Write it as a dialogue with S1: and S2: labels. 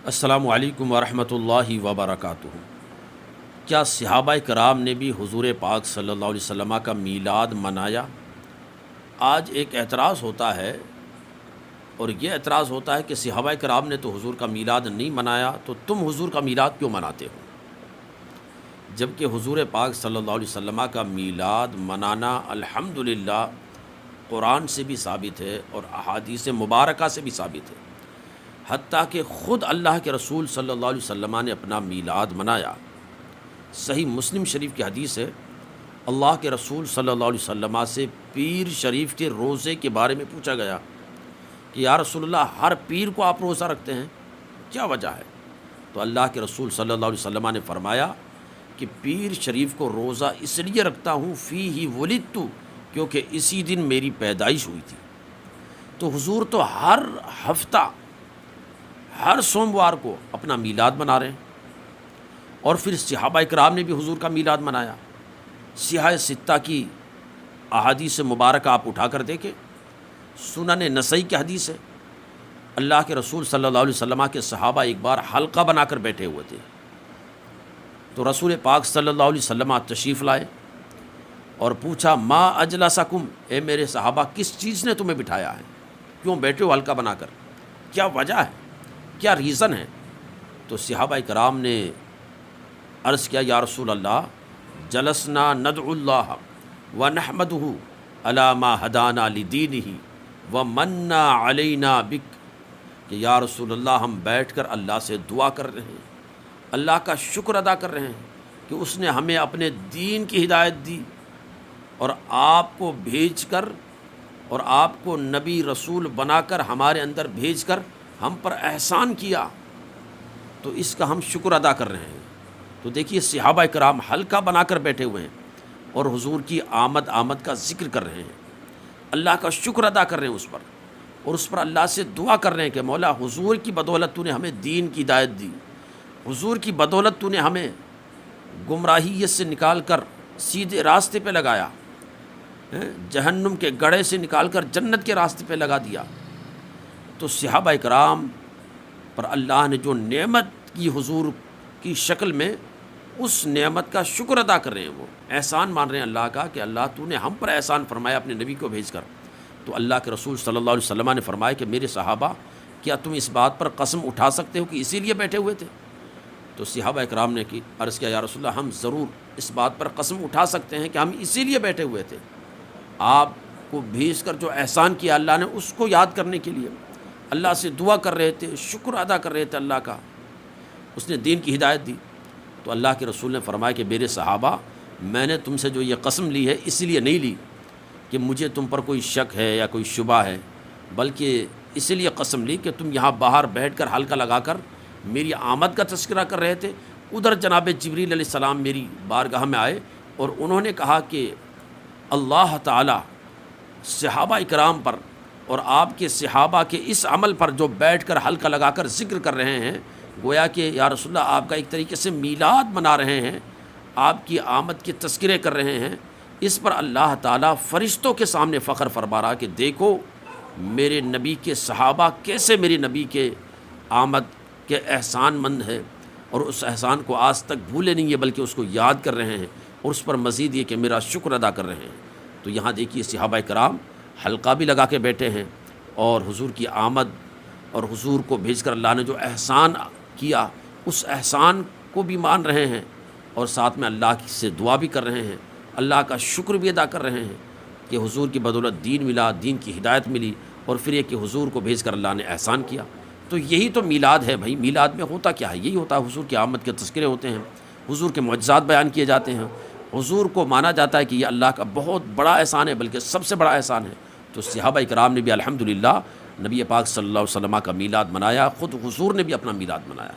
S1: السلام علیکم ورحمۃ اللہ وبرکاتہ۔ کیا صحابہ کرام نے بھی حضور پاک صلی اللہ علیہ وسلم کا میلاد منایا؟ آج ایک اعتراض ہوتا ہے، اور یہ اعتراض ہوتا ہے کہ صحابہ کرام نے تو حضور کا میلاد نہیں منایا، تو تم حضور کا میلاد کیوں مناتے ہو؟ جبکہ حضور پاک صلی اللہ علیہ وسلم کا میلاد منانا الحمدللہ قرآن سے بھی ثابت ہے اور احادیث مبارکہ سے بھی ثابت ہے، حتیٰ کہ خود اللہ کے رسول صلی اللہ علیہ وسلم نے اپنا میلاد منایا۔ صحیح مسلم شریف کی حدیث ہے، اللہ کے رسول صلی اللہ علیہ وسلم سے پیر شریف کے روزے کے بارے میں پوچھا گیا کہ یا رسول اللہ، ہر پیر کو آپ روزہ رکھتے ہیں، کیا وجہ ہے؟ تو اللہ کے رسول صلی اللہ علیہ وسلم نے فرمایا کہ پیر شریف کو روزہ اس لیے رکھتا ہوں فیہ ولدت، کیونکہ اسی دن میری پیدائش ہوئی تھی۔ تو حضور تو ہر ہفتہ، ہر سوموار کو اپنا میلاد منا رہے ہیں، اور پھر صحابہ کرام نے بھی حضور کا میلاد منایا۔ سیاہ ستہ کی احادیث مبارکہ آپ اٹھا کر دیکھیں، سنن نسائی کی حدیث ہے، اللہ کے رسول صلی اللہ علیہ وسلم کے صحابہ ایک بار حلقہ بنا کر بیٹھے ہوئے تھے، تو رسول پاک صلی اللہ علیہ وسلم تشریف لائے اور پوچھا ما اجلسکم، اے میرے صحابہ کس چیز نے تمہیں بٹھایا ہے، کیوں بیٹھے ہو حلقہ بنا کر، کیا وجہ ہے، کیا ریزن ہے؟ تو صحابہ کرام نے عرض کیا یا رسول اللہ، جلسنا ندعو اللہ ونحمدہ علی ما ہدانا لدینہ ومنّا علینا بک، کہ یا رسول اللہ ہم بیٹھ کر اللہ سے دعا کر رہے ہیں، اللہ کا شکر ادا کر رہے ہیں کہ اس نے ہمیں اپنے دین کی ہدایت دی اور آپ کو بھیج کر، اور آپ کو نبی رسول بنا کر ہمارے اندر بھیج کر ہم پر احسان کیا، تو اس کا ہم شکر ادا کر رہے ہیں۔ تو دیکھیے صحابہ کرام حلقہ بنا کر بیٹھے ہوئے ہیں اور حضور کی آمد کا ذکر کر رہے ہیں، اللہ کا شکر ادا کر رہے ہیں اس پر، اور اس پر اللہ سے دعا کر رہے ہیں کہ مولا حضور کی بدولت تو نے ہمیں دین کی ہدایت دی، حضور کی بدولت تو نے ہمیں گمراہیت سے نکال کر سیدھے راستے پہ لگایا، جہنم کے گڑھے سے نکال کر جنت کے راستے پہ لگا دیا۔ تو صحابہ کرام پر اللہ نے جو نعمت کی حضور کی شکل میں، اس نعمت کا شکر ادا کر رہے ہیں، وہ احسان مان رہے ہیں اللہ کا کہ اللہ تو نے ہم پر احسان فرمایا اپنے نبی کو بھیج کر۔ تو اللہ کے رسول صلی اللہ علیہ وسلم نے فرمایا کہ میرے صحابہ، کیا تم اس بات پر قسم اٹھا سکتے ہو کہ اسی لیے بیٹھے ہوئے تھے؟ تو صحابہ کرام نے عرض کیا یا رسول اللہ، ہم ضرور اس بات پر قسم اٹھا سکتے ہیں کہ ہم اسی لیے بیٹھے ہوئے تھے، آپ کو بھیج کر جو احسان کیا اللہ نے اس کو یاد کرنے کے لیے اللہ سے دعا کر رہے تھے، شکر ادا کر رہے تھے اللہ کا، اس نے دین کی ہدایت دی۔ تو اللہ کے رسول نے فرمایا کہ میرے صحابہ، میں نے تم سے جو یہ قسم لی ہے اس لیے نہیں لی کہ مجھے تم پر کوئی شک ہے یا کوئی شبہ ہے، بلکہ اس لیے قسم لی کہ تم یہاں باہر بیٹھ کر حلقہ لگا کر میری آمد کا تذکرہ کر رہے تھے، ادھر جناب جبریل علیہ السلام میری بارگاہ میں آئے اور انہوں نے کہا کہ اللہ تعالی صحابہ کرام پر اور آپ کے صحابہ کے اس عمل پر جو بیٹھ کر حلقہ لگا کر ذکر کر رہے ہیں، گویا کہ یا رسول اللہ آپ کا ایک طریقے سے میلاد منا رہے ہیں، آپ کی آمد کے تذکرے کر رہے ہیں، اس پر اللہ تعالیٰ فرشتوں کے سامنے فخر فرما رہا کہ دیکھو میرے نبی کے صحابہ کیسے میرے نبی کے آمد کے احسان مند ہیں، اور اس احسان کو آج تک بھولے نہیں ہیں بلکہ اس کو یاد کر رہے ہیں، اور اس پر مزید یہ کہ میرا شکر ادا کر رہے ہیں۔ تو یہاں دیکھیے صحابہ کرام حلقہ بھی لگا کے بیٹھے ہیں، اور حضور کی آمد اور حضور کو بھیج کر اللہ نے جو احسان کیا اس احسان کو بھی مان رہے ہیں، اور ساتھ میں اللہ سے دعا بھی کر رہے ہیں، اللہ کا شکر بھی ادا کر رہے ہیں کہ حضور کی بدولت دین ملا، دین کی ہدایت ملی، اور پھر یہ کہ حضور کو بھیج کر اللہ نے احسان کیا۔ تو یہی تو میلاد ہے بھائی۔ میلاد میں ہوتا کیا ہے؟ یہی ہوتا ہے، حضور کی آمد کے تذکرے ہوتے ہیں، حضور کے معجزات بیان کیے جاتے ہیں، حضور کو مانا جاتا ہے کہ یہ اللہ کا بہت بڑا احسان ہے، بلکہ سب سے بڑا احسان ہے۔ تو صحابہ کرام نے بھی الحمدللہ نبی پاک صلی اللہ علیہ وسلم کا میلاد منایا، خود حضور نے بھی اپنا میلاد منایا۔